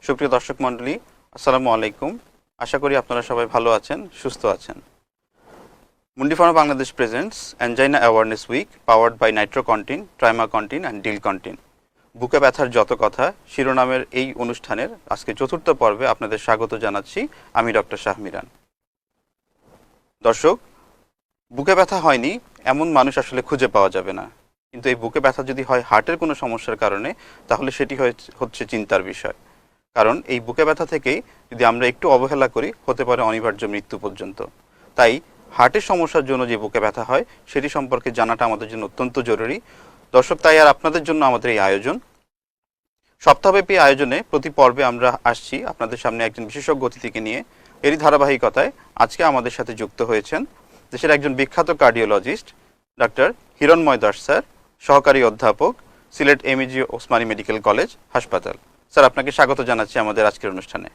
সুপ্রিয় দর্শক মণ্ডলী, আসসালামু আলাইকুম। আশা করি আপনারা সবাই ভালো আছেন, সুস্থ আছেন। Mundipharma Bangladesh presents angina awareness week powered by Nitrocontin, Trimacontin and Dilcontin. বুকে ব্যথার যত কথা শিরোনামের এই অনুষ্ঠানের আজকে চতুর্থ পর্বে আপনাদের স্বাগত জানাচ্ছি। আমি ডক্টর শাহমিরান। দর্শক, বুকে ব্যথা হয়নি এমন মানুষ আসলে খুঁজে পাওয়া যাবে না, কিন্তু এই বুকে ব্যথা যদি হয় হার্টের কোনো সমস্যার কারণে, তাহলে সেটি হচ্ছে চিন্তার বিষয়। কারণ এই বুকে ব্যথা থেকেই যদি আমরা একটু অবহেলা করি, হতে পারে অনিবার্য মৃত্যু পর্যন্ত। তাই হার্টের সমস্যার জন্য যে বুকে ব্যথা হয় সেটি সম্পর্কে জানাটা আমাদের জন্য অত্যন্ত জরুরি। দর্শক, তাই আর আপনাদের জন্য আমাদের এই আয়োজন। সপ্তাহব্যাপী আয়োজনে প্রতি পর্বে আমরা আসছি আপনাদের সামনে একজন বিশেষজ্ঞ অতিথিকে নিয়ে। এরই ধারাবাহিকতায় আজকে আমাদের সাথে যুক্ত হয়েছেন দেশের একজন বিখ্যাত cardiologist doctor Hiranmoy Das sir, সহকারী অধ্যাপক, সিলেট এমইজি ওসমানী মেডিকেল কলেজ হাসপাতাল। স্যার, আপনাকে স্বাগত জানাচ্ছি আমাদের আজকের অনুষ্ঠানে।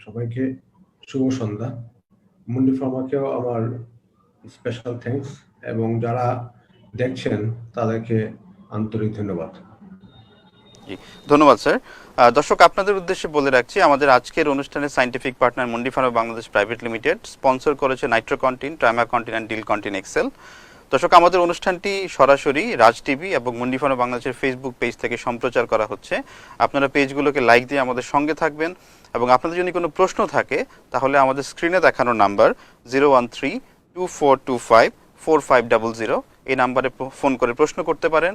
সবাইকে শুভ সন্ধ্যা। মুন্ডি ফার্মাকেও আমার স্পেশাল থ্যাঙ্কস, এবং যারা দেখছেন তাদেরকে আন্তরিক ধন্যবাদ। জি, ধন্যবাদ স্যার। দর্শক, আপনাদের উদ্দেশ্যে বলে রাখছি, আমাদের আজকের অনুষ্ঠানে সায়েন্টিফিক পার্টনার মুন্ডি Pharma Bangladesh private limited sponsor করেছে নাইট্রোকন্টিন, ট্রাইমাকন্টিন অ্যান্ড ডিলকন্টিন এক্সেল। দর্শক, আমাদের অনুষ্ঠানটি সরাসরি রাজ টিভি এবং মুন্ডি ফার্মা বাংলাদেশের ফেসবুক পেজ থেকে সম্প্রচার করা হচ্ছে। আপনারা পেজগুলোকে লাইক দিয়ে আমাদের সঙ্গে থাকবেন, এবং আপনাদের যদি কোনো প্রশ্ন থাকে তাহলে আমাদের স্ক্রিনে দেখানো নাম্বার 013-2425-4500 এই নাম্বারে ফোন করে প্রশ্ন করতে পারেন,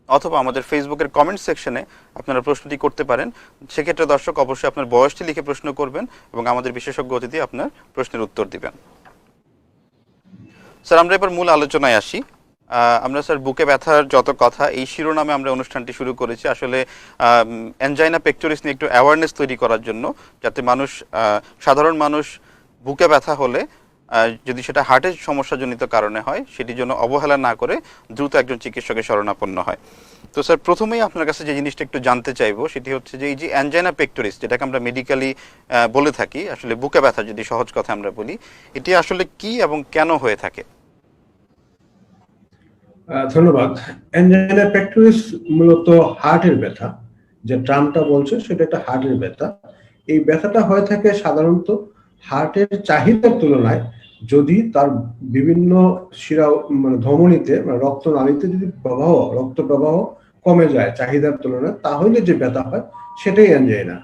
অথবা আমাদের ফেসবুকের কমেন্ট সেকশনে আপনারা প্রশ্নটি করতে পারেন। সেক্ষেত্রে দর্শক অবশ্যই আপনার বয়সটি লিখে প্রশ্ন করবেন এবং আমাদের বিশেষজ্ঞ অতিথি আপনার প্রশ্নের উত্তর দিবেন। স্যার, আমরা এবার মূল আলোচনায় আসি। আমরা স্যার বুকে ব্যথার যত কথা এই শিরোনামে আমরা অনুষ্ঠানটি শুরু করেছি আসলে অ্যাঞ্জাইনা পেক্টোরিস নিয়ে একটু অ্যাওয়ারনেস তৈরি করার জন্য, যাতে সাধারণ মানুষ বুকে ব্যথা হলে যদি সেটা হার্টের সমস্যাজনিত কারণে হয় সেটি যেন অবহেলা না করে দ্রুত একজন চিকিৎসকের শরণাপন্ন হয়। তো স্যার, প্রথমেই আপনার কাছে যে জিনিসটা একটু জানতে চাইবো সেটি হচ্ছে যে এই যে অ্যাঞ্জাইনা পেক্টোরিস, যেটাকে আমরা মেডিকেলি বলে থাকি, আসলে বুকে ব্যথা যদি সহজ কথা আমরা বলি, এটি আসলে কি এবং কেন হয়ে থাকে? ধন্যবাদ। অ্যাঞ্জাইনা পেক্টোরিস মূলত হার্টের ব্যথা, যে টার্মটা বলছে সেটা একটা হার্টের ব্যথা। এই ব্যথাটা হয়ে থাকে সাধারণত হার্টের চাহিদার তুলনায় যদি তার বিভিন্ন শিরা ধমনীতে রক্ত নালীতে যদি রক্ত প্রবাহ কমে যায় চাহিদার তুলনায়, তাহলে যে ব্যথা হয় সেটাই অ্যাঞ্জাইনা।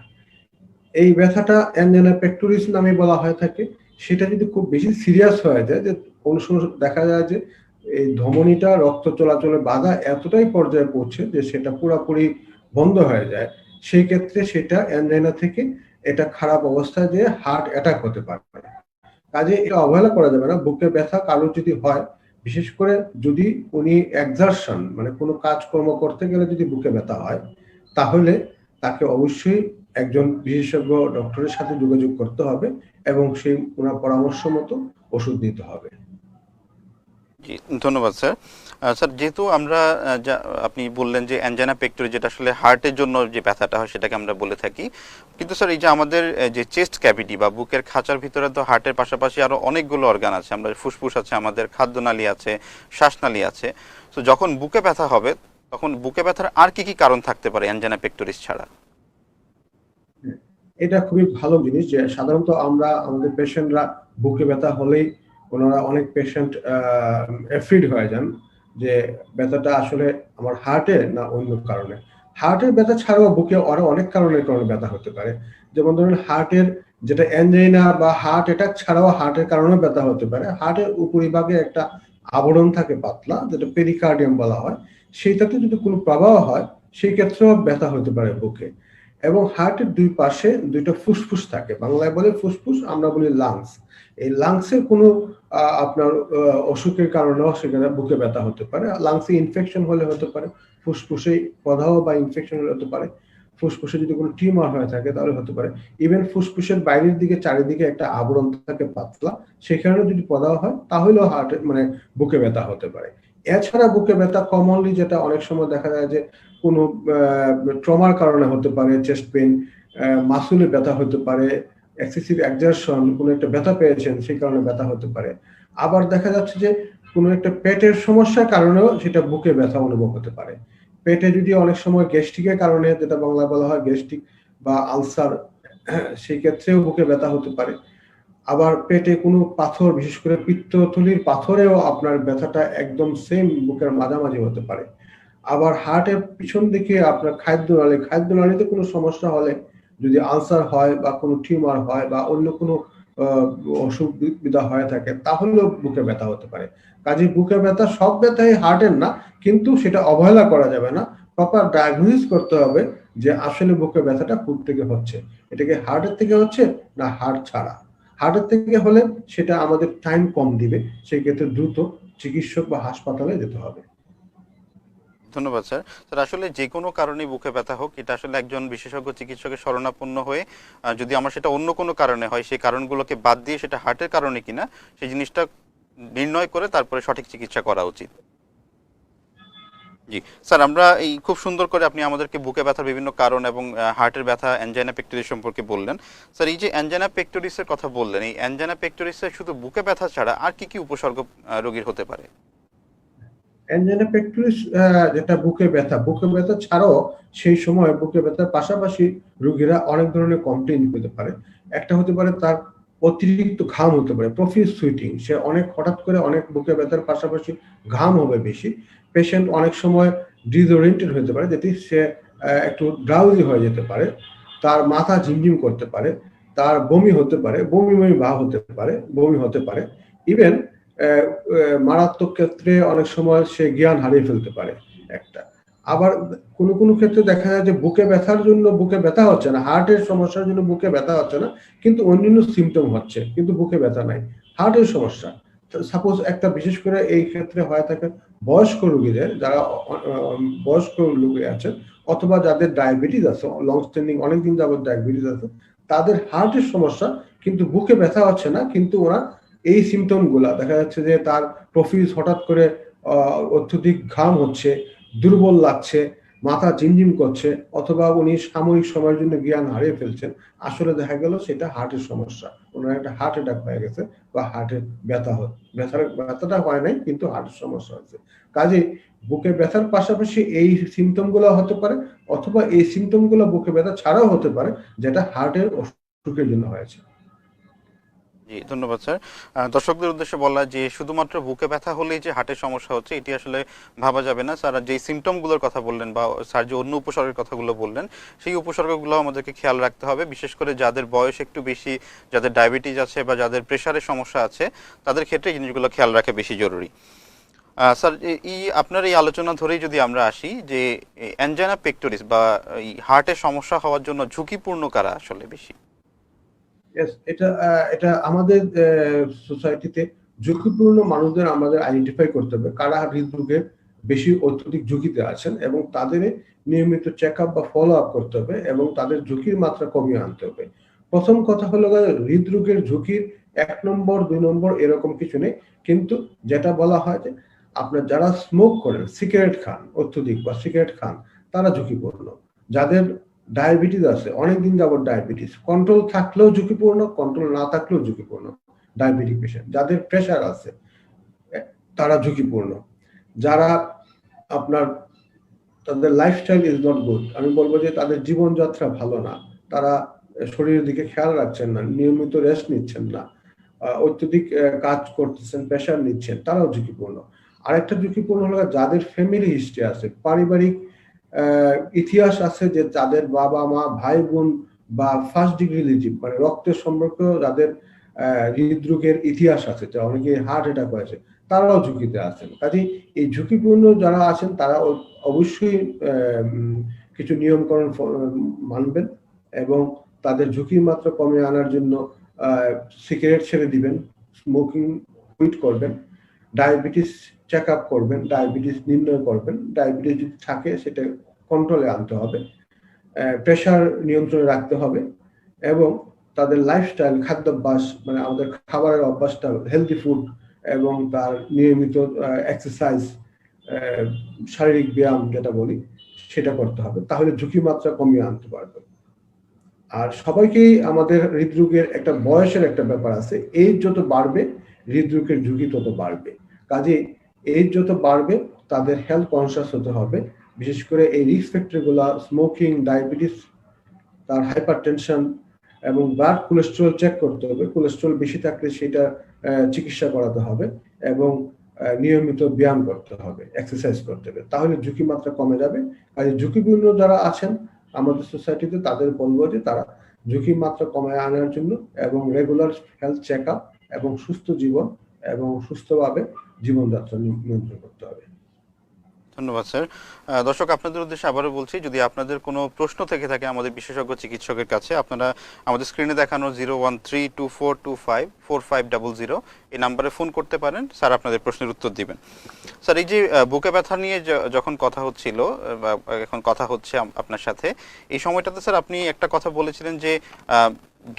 এই ব্যথাটা অ্যাঞ্জাইনা পেক্টোরিস নামে বলা হয়ে থাকে। সেটা যদি খুব বেশি সিরিয়াস হয়ে যায়, যে কোনো সময় দেখা যায় যে এই ধমনীটা রক্ত চলাচলে বাধা এতটাই পর্যায়ে পৌঁছে যে সেটা পুরোপুরি বন্ধ হয়ে যায়, সেই ক্ষেত্রে সেটা অ্যাঞ্জাইনা থেকে এটা খারাপ অবস্থায় যে হার্ট অ্যাটাক হতে পারে। কাজে এটা অবহেলা করা যাবে না। বুকে ব্যথা কারো যদি হয়, বিশেষ করে যদি উনি এক্সারশন কোনো কাজকর্ম করতে গেলে যদি বুকে ব্যথা হয়, তাহলে তাকে অবশ্যই একজন বিশেষজ্ঞ ডক্টরের সাথে যোগাযোগ করতে হবে এবং সেই ওনার পরামর্শ মতো ওষুধ দিতে হবে। জি, ধন্যবাদ স্যার। স্যার, যেহেতু আমরা আপনি বললেন যে অ্যাঞ্জাইনা পেক্টোরিস, যেটা আসলে হার্টের জন্য যে ব্যথাটা হয় সেটাকে আমরা বলে থাকি, কিন্তু স্যার এই যে আমাদের যে চেস্ট ক্যাভিটি বা বুকের খাঁচার ভিতরে তো হার্টের পাশাপাশি আরও অনেকগুলো অর্গান আছে। আমরা ফুসফুস আছে, আমাদের খাদ্যনালী আছে, শ্বাসনালী আছে। তো যখন বুকে ব্যথা হবে তখন বুকে ব্যথার আর কি কি কারণ থাকতে পারে অ্যাঞ্জাইনা পেক্টোরিস ছাড়া? এটা খুবই ভালো জিনিস যে সাধারণত আমরা আমাদের পেশেন্টরা বুকে ব্যথা হলেই ওনারা অনেক পেশেন্ট এফ্রিড হয়ে যান যে ব্যথাটা আসলে আমার হার্টে না অন্য কারণে। হার্টের ব্যথা ছাড়াও বুকে আরো অনেক কারণে ব্যথা হতে পারে। যেমন ধরুন হার্টের যেটা অ্যাঞ্জাইনা বা হার্ট অ্যাটাক ছাড়াও হার্টের কারণে ব্যথা হতে পারে। হার্টের উপরিভাগে একটা আবরণ থাকে পাতলা, যেটা পেরিকার্ডিয়াম বলা হয়। সেইটাতে যদি কোনো প্রবাহ হয় সেই ক্ষেত্রেও ব্যথা হতে পারে বুকে। এবং হার্টের দুই পাশে দুইটা ফুসফুস থাকে, বাংলায় বলে ফুসফুস, আমরা বলি লাংস। এই লাংসের কোনো আপনার অসুখের কারণেও সেখানে বুকে ব্যথা হতে পারে। লাংসে ইনফেকশন হলে হতে পারে, ফুসফুসে প্রদাহ বা ইনফেকশন হলে হতে পারে, ফুসফুসে যদি কোনো টিউমার হয়ে থাকে তাহলে হতে পারে। ইভেন ফুসফুসের বাইরের দিকে চারিদিকে একটা আবরণ থাকে পাতলা, সেখানে যদি প্রদাহ হয় তাহলেও হার্টে বুকে ব্যথা হতে পারে। এছাড়া বুকে ব্যথা কমনলি যেটা অনেক সময় দেখা যায় যে কোনো ট্রমার কারণে হতে পারে, চেস্ট পেইন, মাসুলে ব্যথা হতে পারে, এক্সেসিভ এক্সারশন, কোনো একটা ব্যথা পেয়েছেন সেই কারণে ব্যথা হতে পারে। আবার দেখা যাচ্ছে যে কোনো একটা পেটের সমস্যার কারণেও সেটা বুকে ব্যথা অনুভব হতে পারে। পেটে যদি অনেক সময় গ্যাস্ট্রিকের কারণে, যেটা বাংলায় বলা হয় গ্যাস্ট্রিক বা আলসার, সেই ক্ষেত্রেও বুকে ব্যথা হতে পারে। আবার পেটে কোনো পাথর, বিশেষ করে পিত্তথলির পাথরেও আপনার ব্যথাটা একদম সেম বুকের মাঝামাঝি হতে পারে। আবার হার্টের পিছন দিকে আপনার খাদ্যনালীতে কোনো সমস্যা হলে, যদি আলসার হয় বা কোনো টিউমার হয় বা অন্য কোনো আহ, অসুখ বিধা হয়ে থাকে, তাহলেও বুকে ব্যথা হতে পারে। কাজে বুকে ব্যথা, সব ব্যথাই হার্টের না, কিন্তু সেটা অবহেলা করা যাবে না। প্রপার ডায়াগনোসিস করতে হবে যে আসলে বুকে ব্যথাটা কোথা থেকে হচ্ছে, এটা কি হার্টের থেকে হচ্ছে না হার্ট ছাড়া। হার্টের থেকে হলে সেটা আমাদের টাইম কম দিবে, সেই ক্ষেত্রে দ্রুত চিকিৎসক বা হাসপাতালে যেতে হবে। ধন্যবাদ স্যার। স্যার আসলে যে কোনো কারণেই বুকে ব্যথা হোক, এটা আসলে একজন বিশেষজ্ঞ চিকিৎসকের শরণাপন্ন হয়ে যদি আমার সেটা অন্য কোনো কারণে হয়, সেই কারণগুলোকে বাদ দিয়ে সেটা হার্টের কারণে কিনা সেই জিনিসটা নির্ণয় করে তারপরে সঠিক চিকিৎসা করা উচিত। জি স্যার, আমরা এই খুব সুন্দর করে আপনি আমাদেরকে বুকে ব্যথার বিভিন্ন কারণ এবং হার্টের ব্যথা অ্যানজাইনা পেক্টোরিস সম্পর্কে বললেন। স্যার এই যে অ্যানজাইনা পেক্টোরিসের কথা বললেন, এই অ্যানজাইনা পেক্টোরিসের শুধু বুকে ব্যথা ছাড়া আর কি কি উপসর্গ রোগীর হতে পারে? অ্যাঞ্জাইনা পেক্টোরিস, যেটা বুকে ব্যথা ছাড়াও সেই সময় বুকে ব্যথার পাশাপাশি রোগীরা অনেক ধরনের কমপ্লেইন পেতে পারে। একটা হতে পারে তার অতিরিক্ত ঘাম হতে পারে, প্রফিউজ সুইটিং, সে অনেক হঠাৎ করে অনেক বুকে ব্যথার পাশাপাশি ঘাম হবে বেশি। পেশেন্ট অনেক সময় ডিসওরিয়েন্টেড হতে পারে, যেটি সে একটু ড্রাউজি হয়ে যেতে পারে, তার মাথা ঝিমঝিম করতে পারে, তার বমি হতে পারে, বমি বমি ভাব হতে পারে, বমি হতে পারে। ইভেন মারাত্মক ক্ষেত্রে অনেক সময় সে জ্ঞান হারিয়ে ফেলতে পারে একটা। আবার কোনো কোনো ক্ষেত্রে দেখা যায় যে বুকে ব্যথার জন্য বুকে ব্যথা হচ্ছে না, হার্টের সমস্যার জন্য বুকে ব্যথা হচ্ছে না, কিন্তু অন্যান্য সিমটম হচ্ছে, কিন্তু বুকে ব্যথা নাই, হার্টের সমস্যা। সাপোজ একটা, বিশেষ করে এই ক্ষেত্রে হয়ে থাকে বয়স্ক রোগীদের, যারা বয়স্ক রোগী আছেন, অথবা যাদের ডায়াবেটিস আছে, লং স্ট্যান্ডিং অনেকদিন যাবত ডায়াবেটিস আছে, তাদের হার্টের সমস্যা, কিন্তু বুকে ব্যথা হচ্ছে না, কিন্তু ওরা এই সিমটম গুলা দেখা যাচ্ছে যে তার প্রফিউজ হঠাৎ করে অত্যধিক ঘাম হচ্ছে, দুর্বল লাগছে, মাথা ঝিমঝিম করছে, অথবা উনি সাময়িক সময়ের জন্য জ্ঞান হারিয়ে ফেলছেন। আসলে দেখা গেল সেটা হার্টের সমস্যা, ওনার একটা হার্ট অ্যাটাক হয়ে গেছে বা হার্টের ব্যথাটা হয় নাই, কিন্তু হার্টের সমস্যা হচ্ছে। কাজে বুকে ব্যথার পাশাপাশি এই সিমটম গুলো হতে পারে, অথবা এই সিমটম গুলো বুকে ব্যথা ছাড়াও হতে পারে, যেটা হার্টের অসুখের জন্য হয়েছে। জি ধন্যবাদ স্যার। দর্শকদের উদ্দেশ্যে বলা যে শুধুমাত্র বুকে ব্যথা হলেই যে হার্টের সমস্যা হচ্ছে এটি আসলে ভাবা যাবে না। স্যার যে সিমটমগুলোর কথা বললেন বা স্যার যে অন্য উপসর্গের কথাগুলো বললেন, সেই উপসর্গগুলো আমাদেরকে খেয়াল রাখতে হবে, বিশেষ করে যাদের বয়স একটু বেশি, যাদের ডায়াবেটিস আছে বা যাদের প্রেশারের সমস্যা আছে, তাদের ক্ষেত্রে এই জিনিসগুলো খেয়াল রাখা বেশি জরুরি। স্যার এই আপনার এই আলোচনা ধরেই যদি আমরা আসি যে অ্যানজাইনা পেক্টোরিস বা এই হার্টের সমস্যা হওয়ার জন্য ঝুঁকিপূর্ণ কারা আসলে বেশি? এটা আমাদের সোসাইটিতে ঝুঁকিপূর্ণ মানুষদের আমাদের আইডেন্টিফাই করতে হবে, কারা হৃদরোগের বেশি অত্যধিক ঝুঁকিতে আছেন, এবং তাদের নিয়মিত চেক আপ বা ফলো আপ করতে হবে, এবং তাদের ঝুঁকির মাত্রা কমিয়ে আনতে হবে। প্রথম কথা হলো হৃদরোগের ঝুঁকির 1 নম্বর 2 নম্বর এরকম কিছু নেই, কিন্তু যেটা বলা হয় যে আপনার যারা স্মোক করেন, সিগারেট খান অত্যধিক বা সিগারেট খান, তারা ঝুঁকিপূর্ণ। যাদের ডায়াবেটিস আছে, অনেকদিন যাবত ডায়াবেটিস, কন্ট্রোল থাকলেও ঝুঁকিপূর্ণ, কন্ট্রোল না থাকলেও ঝুঁকিপূর্ণ ডায়াবেটিক পেশেন্ট। যাদের প্রেশার আছে, তারা ঝুঁকিপূর্ণ। যারা আপনার, তাদের লাইফস্টাইল ইজ নট গুড, আমি বলবো যে তাদের জীবনযাত্রা ভালো না, তারা শরীরের দিকে খেয়াল রাখছেন না, নিয়মিত রেস্ট নিচ্ছেন না, অত্যধিক কাজ করতেছেন, প্রেশার নিচ্ছেন, তারাও ঝুঁকিপূর্ণ। আরেকটা ঝুঁকিপূর্ণ হলো যাদের ফ্যামিলি হিস্ট্রি আছে, পারিবারিক ইতিহাস আছে, যে তাদের বাবা মা ভাই বোন বা ফার্স্ট ডিগ্রি রিলেটিভ, মানে রক্তের সম্পর্ক, যাদের হৃদরোগের ইতিহাস আছে, যা অনেকে হার্ট অ্যাটাক হয়েছে, তারাও ঝুঁকিতে আছেন। কাজেই এই ঝুঁকিপূর্ণ যারা আছেন তারা অবশ্যই কিছু নিয়মকানুন মানবেন, এবং তাদের ঝুঁকির মাত্রা কমিয়ে আনার জন্য সিগারেট ছেড়ে দিবেন, স্মোকিং কুইট করবেন, ডায়াবেটিস চেক আপ করবেন, ডায়াবেটিস নির্ণয় করবেন, ডায়াবেটিস যদি থাকে সেটা কন্ট্রোলে আনতে হবে, প্রেশার নিয়ন্ত্রণে রাখতে হবে, এবং তাদের লাইফস্টাইল, খাদ্যাভ্যাস, মানে আমাদের খাবারের অভ্যাসটা হেলদি ফুড, এবং তার নিয়মিত এক্সারসাইজ, শারীরিক ব্যায়াম যেটা বলি, সেটা করতে হবে, তাহলে ঝুঁকি মাত্রা কমিয়ে আনতে পারবে। আর সবাইকেই আমাদের হৃদরোগের একটা বয়সের একটা ব্যাপার আছে, এজ যত বাড়বে হৃদরোগের ঝুঁকি তত বাড়বে। কাজে এজ যত বাড়বে তাদের হেলথ কনসিয়াস হতে হবে, বিশেষ করে এই রিস্ক ফ্যাক্টরগুলো স্মোকিং, ডায়াবেটিস, তার হাইপারটেনশন এবং ব্লাড কোলেস্টেরল চেক করতে হবে। কোলেস্টেরল বেশি থাকলে সেটা চিকিৎসা করাতে হবে এবং নিয়মিত ব্যায়াম করতে হবে, এক্সারসাইজ করতে হবে, তাহলে ঝুঁকি মাত্রা কমে যাবে। আর ঝুঁকিপূর্ণ যারা আছেন আমাদের সোসাইটিতে তাদের বলবো যে তারা ঝুঁকি মাত্রা কমায় আনার জন্য এবং রেগুলার হেলথ চেক আপ এবং সুস্থ জীবন এবং সুস্থভাবে জীবনযাত্রা নিয়ন্ত্রণ করতে হবে। ধন্যবাদ স্যার। দর্শক, আপনাদের উদ্দেশ্যে আবারও বলছি, যদি আপনাদের কোনো প্রশ্ন থেকে থাকে আমাদের বিশেষজ্ঞ চিকিৎসকের কাছে, আপনারা আমাদের স্ক্রিনে দেখানো 0132425450 এই নাম্বারে ফোন করতে পারেন, স্যার আপনাদের প্রশ্নের উত্তর দিবেন। স্যার, এই যে বুকে ব্যথা নিয়ে যখন কথা হচ্ছিল বা এখন কথা হচ্ছে আপনার সাথে, এই সময়টাতে স্যার আপনি একটা কথা বলেছিলেন যে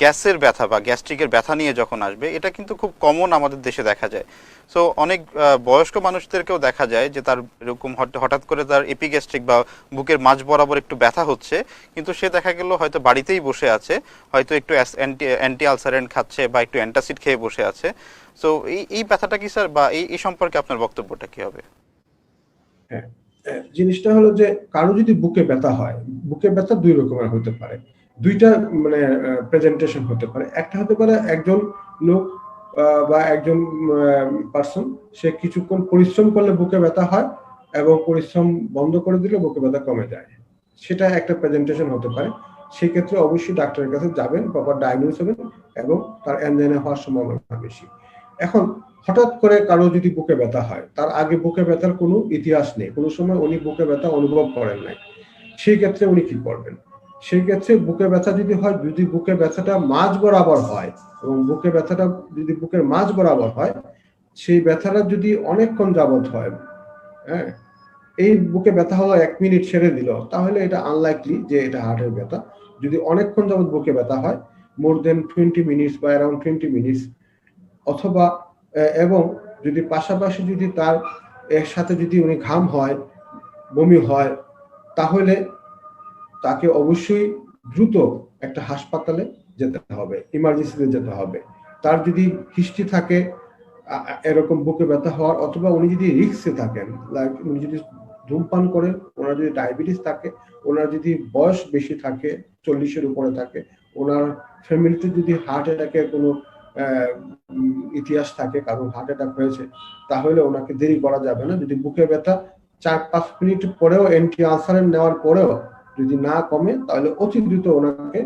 গ্যাসের ব্যথা বা গ্যাস্ট্রিকের ব্যথা নিয়ে যখন আসবে, এটা কিন্তু খুব কমন আমাদের দেশে দেখা যায়। সো অনেক বয়স্ক মানুষদেরকেও দেখা যায় যে তার এরকম হঠাৎ করে তার এপিগ্যাস্ট্রিক বা বুকের মাঝ বরাবর একটু ব্যথা হচ্ছে, কিন্তু সে দেখা গেল হয়তো বাড়িতেই বসে আছে, হয়তো একটু অ্যান্টি আলসারেন্ট খাচ্ছে বা একটু অ্যান্টাসিড খেয়ে বসে আছে। সো এই ব্যথাটা কি স্যার, বা এই সম্পর্কে আপনার বক্তব্যটা কি হবে? হ্যাঁ, জিনিসটা হলো যে কারো যদি বুকে ব্যথা হয়, বুকে ব্যথা দুই রকমের হতে পারে, দুইটা মানে প্রেজেন্টেশন হতে পারে। একটা হতে পারে একজন লোক বা একজন পার্সন, সে কিছুক্ষণ পরিশ্রম করলে বুকে ব্যথা হয় এবং পরিশ্রম বন্ধ করে দিলে বুকে ব্যথা কমে যায়, সেটা একটা প্রেজেন্টেশন হতে পারে। সেক্ষেত্রে অবশ্যই ডাক্তারের কাছে যাবেন, প্রপার ডায়াগনোস হবেন এবং তার অ্যানজাইনা হওয়ার সম্ভাবনা বেশি। এখন হঠাৎ করে কারো যদি বুকে ব্যথা হয়, তার আগে বুকে ব্যথার কোনো ইতিহাস নেই, কোনো সময় উনি বুকে ব্যথা অনুভব করেন নাই, সেই ক্ষেত্রে উনি কি করবেন? সেই ক্ষেত্রে বুকে ব্যথা যদি হয়, যদি বুকে ব্যথাটা মাঝ বরাবর হয় এবং বুকে ব্যথাটা যদি বুকের মাঝ বরাবর হয়, সেই ব্যথাটা যদি অনেকক্ষণ যাবত হয়, হ্যাঁ, এই বুকে ব্যথা হলো 1 মিনিট ছেড়ে দিল, তাহলে এটা আনলাইকলি যে এটা হার্টের ব্যথা। যদি অনেকক্ষণ যাবত বুকে ব্যথা হয়, মোর দেন 20 মিনিটস বা অ্যারাউন্ড 20 মিনিটস, অথবা এবং যদি পাশাপাশি যদি তার এর সাথে যদি উনি ঘাম হয়, বমি হয়, তাহলে তাকে অবশ্যই দ্রুত একটা হাসপাতালে যেতে হবে, ইমার্জেন্সিতে যেতে হবে। তার যদি হিস্ট্রি থাকে এরকম বুকে ব্যথা হওয়ার, অথবা উনি যদি রিস্কে থাকেন, লাইক উনি যদি ধূমপান করেন, ওনার যদি ডায়াবেটিস থাকে, ওনার যদি বয়স বেশি থাকে, 40-এর উপরে থাকে, ওনার ফ্যামিলিতে যদি হার্ট অ্যাটাকের কোনো ইতিহাস থাকে, কারণ হার্ট অ্যাটাক হয়েছে, তাহলে ওনাকে দেরি করা যাবে না। যদি বুকে ব্যথা 4-5 মিনিট পরেও, অ্যান্টি আলসারেন্ট নেওয়ার পরেও যদি না কমে, তাহলে অতি দ্রুত ওনাকে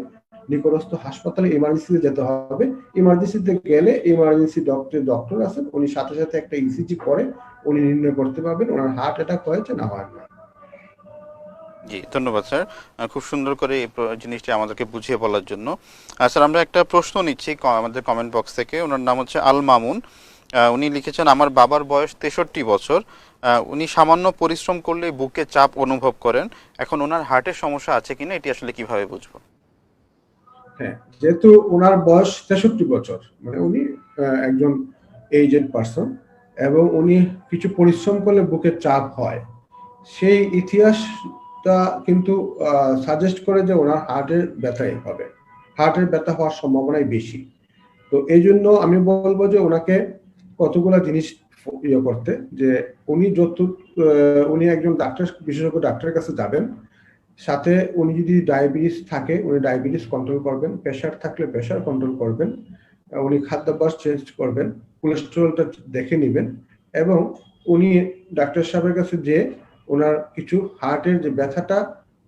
নিকটস্থ হাসপাতালে ইমার্জেন্সিতে যেতে হবে। ইমার্জেন্সিতে গেলে ইমার্জেন্সি ডক্টর আছেন, উনি সাথে সাথে একটা ইসিজি করে উনি নির্ণয় করতে পারবেন ওনার হার্ট অ্যাটাক হয়েছে না হয় না। জি, ধন্যবাদ স্যার, খুব সুন্দর করে এই জিনিসটি আমাদেরকে বুঝিয়ে বলার জন্য। স্যার, আমরা একটা প্রশ্ন নিচ্ছি আমাদের কমেন্ট বক্স থেকে। ওনার নাম হচ্ছে আল মামুন। উনি লিখেছেন, আমার বাবার বয়স 63 বছর। উনি সামান্য পরিশ্রম করলেই বুকে চাপ অনুভব করেন। এখন ওনার হার্টের সমস্যা আছে কিনা, এটি আসলে কিভাবে বুঝবো? হ্যাঁ, যেহেতু ওনার বয়স 63 বছর, মানে উনি একজন এজেড পারসন এবং উনি কিছু পরিশ্রম করলে বুকে চাপ হয়, সেই ইতিহাসটা কিন্তু সাজেস্ট করে যে ওনার হার্টের ব্যথাই হবে, হার্টের ব্যথা হওয়ার সম্ভাবনাই বেশি। তো এই জন্য আমি বলবো যে ওনাকে কতগুলো জিনিস ইয়ে করতে, যে উনি উনি একজন ডাক্তার, বিশেষজ্ঞ ডাক্তারের কাছে যাবেন। সাথে উনি যদি ডায়াবেটিস থাকে, উনি ডায়াবেটিস কন্ট্রোল করবেন, প্রেশার থাকলে প্রেশার কন্ট্রোল করবেন, উনি খাদ্যাভ্যাস চেঞ্জ করবেন, কোলেস্টেরলটা দেখে নেবেন এবং উনি ডাক্তার সাহেবের কাছে যে ওনার কিছু হার্টের যে ব্যথাটা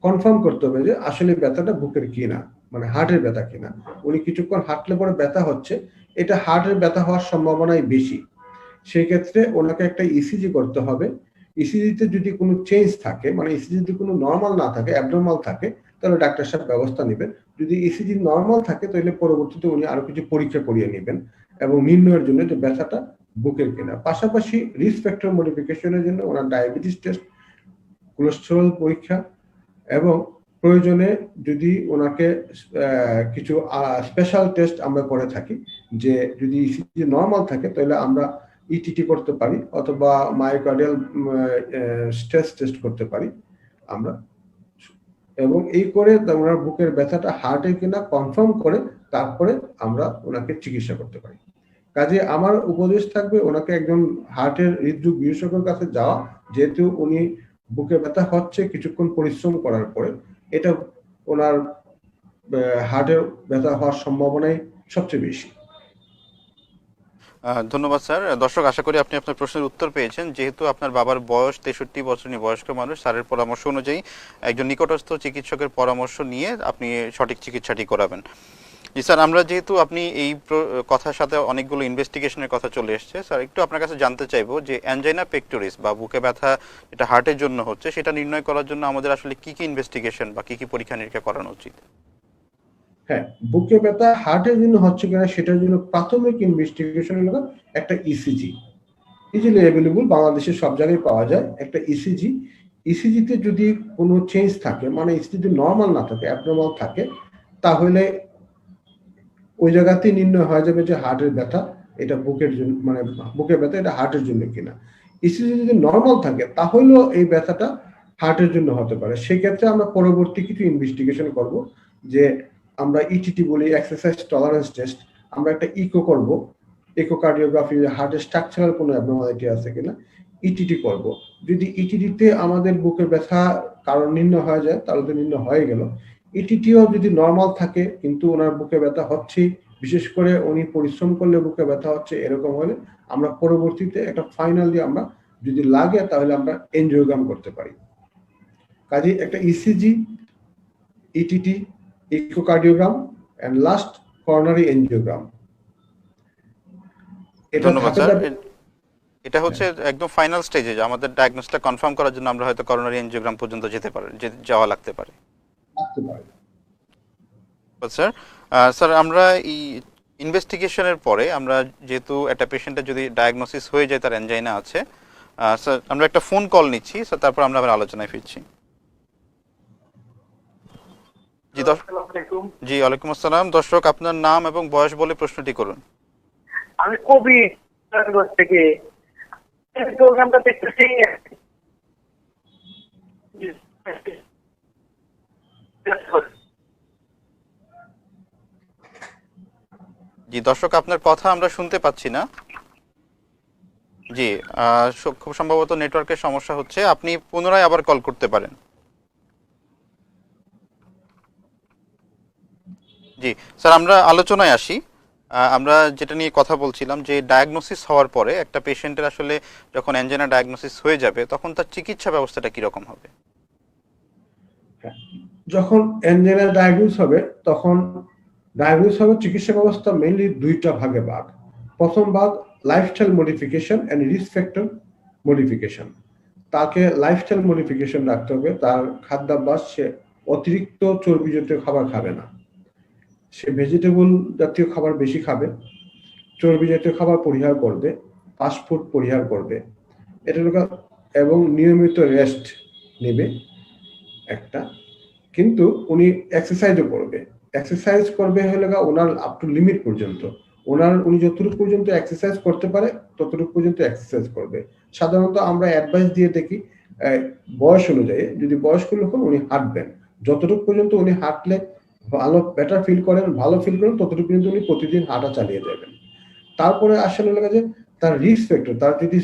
কনফার্ম করতে হবে যে আসলে ব্যথাটা বুকের কিনা, মানে হার্টের ব্যথা কিনা। উনি কিছুক্ষণ হাঁটলে পরে ব্যথা হচ্ছে, এটা হার্টের ব্যথা হওয়ার সম্ভাবনাই বেশি। সেই ক্ষেত্রে ওনাকে একটা ইসিজি করতে হবে। ইসিজিতে যদি কোনো চেঞ্জ থাকে, মানে ইসিজি যদি কোনো নর্মাল না থাকে, অ্যাবনর্মাল থাকে, তাহলে ডাক্তার সাহেব ব্যবস্থা নেবেন। যদি ইসিজি নর্মাল থাকে, তাহলে পরবর্তীতে উনি আরো কিছু পরীক্ষা করিয়ে নেবেন এবং নির্ণয়ের জন্য যে ব্যথাটা বুকের কিনা। পাশাপাশি রিস্ক ফ্যাক্টর মডিফিকেশনের জন্য ওনার ডায়াবেটিস টেস্ট, কোলেস্টেরল পরীক্ষা এবং প্রয়োজনে যদি ওনাকে কিছু স্পেশাল টেস্ট আমরা করে থাকি, যে যদি ইসিজি নর্মাল থাকে তাহলে আমরা ইটিটি করতে পারি অথবা মায়োকার্ডিয়াল স্ট্রেস টেস্ট করতে পারি আমরা, এবং এই করে ওনার বুকের ব্যথাটা হার্টের কিনা কনফার্ম করে তারপরে আমরা ওনাকে চিকিৎসা করতে পারি। কাজে আমার উপদেশ থাকবে ওনাকে একজন হার্টের হৃদরোগ বিশেষজ্ঞের কাছে যাওয়া, যেহেতু উনি বুকে ব্যথা হচ্ছে কিছুক্ষণ পরিশ্রম করার পরে, এটা ওনার হার্টের ব্যথা হওয়ার সম্ভাবনাই সবচেয়ে বেশি। ধন্যবাদ স্যার। দর্শক, আশা করি আপনি আপনার প্রশ্নের উত্তর পেয়েছেন। যেহেতু আপনার বাবার বয়স 63 বছর, বয়স্ক মানুষ, স্যারের পরামর্শ অনুযায়ী একজন নিকটস্থ চিকিৎসকের পরামর্শ নিয়ে আপনি সঠিক চিকিৎসাটি করাবেন। জি স্যার, আমরা যেহেতু আপনি এই কথার সাথে অনেকগুলো ইনভেস্টিগেশনের কথা চলে এসছে, স্যার একটু আপনার কাছে জানতে চাইবো যে অ্যানজাইনা পেক্টোরিস বা বুকে ব্যথা যেটা হার্টের জন্য হচ্ছে, সেটা নির্ণয় করার জন্য আমাদের আসলে কি কি ইনভেস্টিগেশন বা কি কি পরীক্ষা নিরীক্ষা করানো উচিত? হ্যাঁ, বুকে ব্যথা হার্টের জন্য হচ্ছে কিনা সেটার জন্য প্রাথমিক ইনভেস্টিগেশন হলো একটা ইসিজি, ইজিলি অ্যাভেলেবল, বাংলাদেশের সব জায়গায় পাওয়া যায় একটা ইসিজি। ইসিজিতে যদি কোনো চেঞ্জ থাকে, মানে ইসিজি যদি নর্মাল না থাকে, অ্যাবনর্মাল থাকে, তাহলে ওই জায়গাতেই নির্ণয় হয়ে যাবে যে হার্টের ব্যথা এটা বুকের জন্য, মানে বুকের ব্যথা এটা হার্টের জন্য কিনা। ইসিজি যদি নর্মাল থাকে তাহলেও এই ব্যথাটা হার্টের জন্য হতে পারে। সেক্ষেত্রে আমরা পরবর্তী কিছু ইনভেস্টিগেশন করব, যে আমরা ইটিটি বলি, এক্সারসাইজ টলারেন্স টেস্ট। আমরা একটা ইকো করব, ইকোকার্ডিওগ্রাফি, হার্টের স্ট্রাকচারাল কোনো অ্যাবনর্মালিটি আছে কিনা ইটিটি করব। যদি ইটিটিতে আমাদের বুকের ব্যথা কারণ নির্ণয় হয়ে যায় তাহলে তো নির্ণয় হয়ে গেল। ইটিটিও যদি নর্মাল থাকে কিন্তু ওনার বুকে ব্যথা হচ্ছে, বিশেষ করে উনি পরিশ্রম করলে বুকে ব্যথা হচ্ছে, এরকম হলে আমরা পরবর্তীতে একটা ফাইনালি আমরা যদি লাগে তাহলে আমরা এনজিওগ্রাম করতে পারি। কাজে একটা ECG, ETT, echocardiogram and last coronary angiogram, এটা ধন্যবাদ ধাপে স্যার। ধাপে এটা হচ্ছে একদম ফাইনাল স্টেজে, যে আমাদের ডায়াগনোসটা কনফার্ম করার জন্য আমরা হয়তো করোনারি এনজিওগ্রাম পর্যন্ত যেতে পারে, যাওয়া লাগতে পারে। থাকতে পারে। স্যার, স্যার আমরা এই ইনভেস্টিগেশনের পরে আমরা যেহেতু একটা পেশেন্টের যদি ডায়াগনোসিস হয়ে যায় তার অ্যানজাইনা আছে, স্যার আমরা একটা ফোন কল নিচ্ছি স্যার, তারপর আমরা আবার আলোচনায় ফিরছি। জি জি, ওয়ালাইকুম আসসালাম। দর্শক, আপনার নাম এবং বয়স বলে প্রশ্নটি করুন। আমি কবি থেকে প্রোগ্রামটা দেখতেছি। জি দর্শক, আপনার কথা আমরা শুনতে পাচ্ছি না। জি, খুব সম্ভবত নেটওয়ার্কের সমস্যা হচ্ছে, আপনি পুনরায় আবার কল করতে পারেন। জি স্যার, আমরা আলোচনায় আসি। আমরা যেটা নিয়ে কথা বলছিলাম যে ডায়াগনোসিস হওয়ার পরে একটা পেশেন্টের আসলে যখন অ্যানজাইনা ডায়াগনোসিস হয়ে যাবে তখন তার চিকিৎসা ব্যবস্থাটা কিরকম হবে? যখন অ্যানজাইনা ডায়াগনোস হবে তখন চিকিৎসা ব্যবস্থা মেইনলি দুইটা ভাগে ভাগ। প্রথম ভাগ lifestyle modification and risk factor modification. তাকে লাইফস্টাইল মডিফিকেশন রাখতে হবে, তার খাদ্যাভ্যাস, সে অতিরিক্ত চর্বি জাতীয় খাবার খাবে না, সে ভেজিটেবল জাতীয় খাবার বেশি খাবে, চর্বি জাতীয় খাবার পরিহার করবে, ফাস্টফুড পরিহার করবে, এটা এবং নিয়মিত রেস্ট নেবে একটা। কিন্তু উনি এক্সারসাইজও করবে, এক্সারসাইজ করবে হলে ওনার আপ টু লিমিট পর্যন্ত, উনি যতটুকু পর্যন্ত এক্সারসাইজ করতে পারে ততটুকু পর্যন্ত এক্সারসাইজ করবে। সাধারণত আমরা অ্যাডভাইস দিয়ে দেখি বয়স অনুযায়ী, যদি বয়স্ক লোক হন উনি হাঁটবেন, যতটুকু পর্যন্ত উনি হাঁটলে ভালো বেটার ফিল করেন, ভালো ফিল করেন, ততটুকু পর্যন্ত উনি প্রতিদিন হাঁটা চালিয়ে যাবেন। তারপরে আসলে যে তার রিস্ক ফ্যাক্টর, তার যদি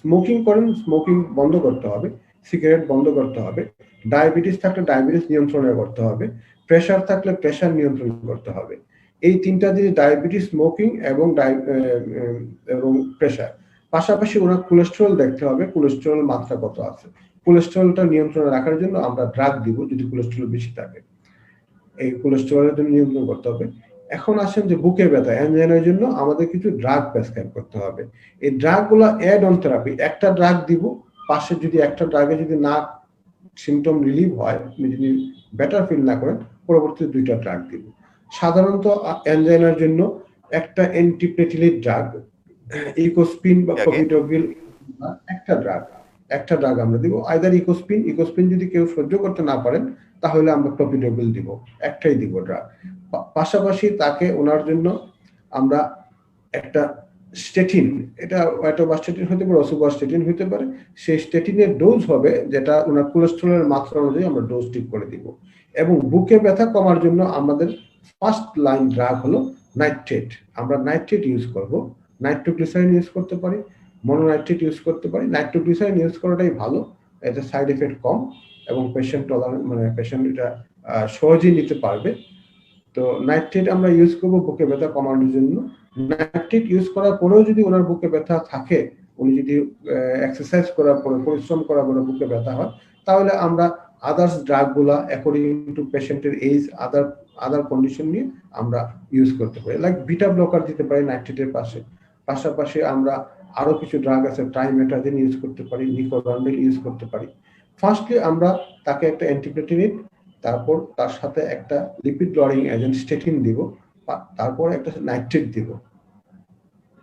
স্মোকিং করেন স্মোকিং বন্ধ করতে হবে, সিগারেট বন্ধ করতে হবে, ডায়াবেটিস থাকলে ডায়াবেটিস নিয়ন্ত্রণে করতে হবে, প্রেশার থাকলে প্রেশার নিয়ন্ত্রণ করতে হবে। এই তিনটা যদি ডায়াবেটিস, স্মোকিং এবং প্রেশার, পাশাপাশি ওনার কোলেস্টেরল দেখতে হবে, কোলেস্টেরল মাত্রা কত আছে। কোলেস্টেরলটা নিয়ন্ত্রণে রাখার জন্য আমরা ড্রাগ দিব যদি কোলেস্টেরল বেশি থাকে, এই কোলেস্টেরলের জন্য নিয়ন্ত্রণ করতে হবে। এখন আসেন যে বুকে ব্যথা অ্যানজাইনার জন্য আমাদের কিছু ড্রাগ প্রেসক্রাইব করতে হবে। এই ড্রাগগুলো অ্যাড অন থেরাপি, একটা ড্রাগ দিব, পাশে যদি একটা ড্রাগে যদি না সিমটম রিলিভ হয়, যদি বেটার ফিল না করেন, পরবর্তীতে দুইটা ড্রাগ দিব। সাধারণত অ্যানজাইনার জন্য একটা অ্যান্টিপ্লেটিলেট ড্রাগ, ইকোস্পিন বা প্রপিডোগ্রিল, একটা ড্রাগ আমরা দিব, আইদার ইকোস্পিন যদি কেউ সহ্য করতে না পারেন তাহলে আমরা প্রপিডোগ্রিল দিব, একটাই দিব ড্রাগ। পাশাপাশি তাকে ওনার জন্য আমরা একটা স্টেটিন, এটা অ্যাটোবাস্টেটিন হতে পারে, অসুবাস্টেটিন হতে পারে, সেই স্টেটিনের ডোজ হবে যেটা ওনার কোলেস্টেরলের মাত্রা অনুযায়ী আমরা ডোজ ঠিক করে দিব। এবং বুকে ব্যথা কমার জন্য আমাদের ফার্স্ট লাইন ড্রাগ হলো নাইট্রেট। আমরা নাইট্রেট ইউজ করব, নাইট্রোগ্লিসারিন ইউজ করতে পারি, মনোনাইট্রেট ইউজ করতে পারি। নাইট্রোগ্লিসারিন ইউজ করাটাই ভালো, এতে সাইড এফেক্ট কম এবং পেশেন্ট মানে পেশেন্ট এটা সহজেই নিতে পারবে। তো নাইট্রেট আমরা ইউজ করব বুকে ব্যথা কমানোর জন্য। নাইট্রেট ইউজ করার পরেও যদি ওনার বুকে ব্যথা থাকে, উনি যদি এক্সারসাইজ করার পরে, পরিশ্রম করার পরে বুকে ব্যথা হয়, তাহলে আমরা আদার্স ড্রাগগুলা অ্যাকর্ডিং টু পেশেন্টের এজ, আদার কন্ডিশন নিয়ে আমরা ইউজ করতে পারি। লাইক বিটা ব্লকার দিতে পারি নাইট্রেটের পাশাপাশি আমরা আরো কিছু ড্রাগ আছে, ট্রাইমেটাজিন ইউজ করতে পারি, নিকোরন্ডিল ইউজ করতে পারি। ফার্স্টলি আমরা তাকে একটা অ্যান্টিপ্লেটিনিক, তারপর তার সাথে একটা লিপিড লরিং এজেন্ট স্টেটিন দিব, তারপর একটা নাইট্রেট দিব,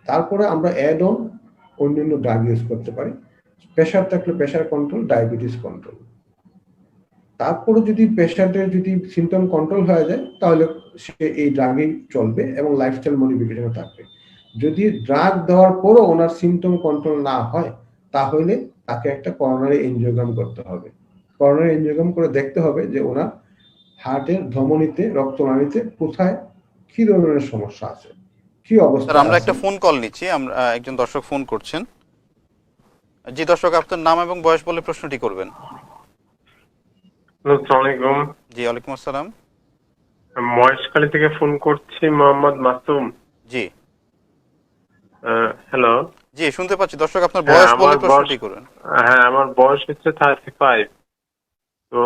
তারপরে আমরা অ্যাড অন অন্যান্য ড্রাগ ইউজ করতে পারি। প্রেশার থাকলে প্রেশার কন্ট্রোল, ডায়াবেটিস কন্ট্রোল। তারপরে যদি পেশেন্টের যদি সিমটম কন্ট্রোল হয়ে যায়, তাহলে সে এই ড্রাগই চলবে এবং লাইফস্টাইল মডিফিকেশন থাকবে। যদি ড্রাগ দেওয়ার পরও ওনার সিমটম কন্ট্রোল না হয়, তাহলে তাকে একটা করোনারি এনজিওগ্রাম করতে হবে। করোনারি এনজিওগ্রাম করে দেখতে হবে যে ওনার হার্টের ধমনীতে, রক্তনালীতে কোথায় কি ধরনের সমস্যা আছে, কি অবস্থা স্যার আমরা আছে। একটা ফোন কল নিচ্ছি, আমরা একজন দর্শক ফোন করছেন। জি দর্শক, আপনার নাম এবং বয়স বলে প্রশ্নটি করবেন। আসসালামু আলাইকুম। জি ওয়ালাইকুম আসসালাম। মহেশখালী থেকে ফোন করছি, মোহাম্মদ মাসুম। জি হ্যালো। জি শুনতে পাচ্ছি দর্শক, আপনার বয়স বলে প্রশ্নটি করবেন। হ্যাঁ, আমার বয়স হচ্ছে 35। তো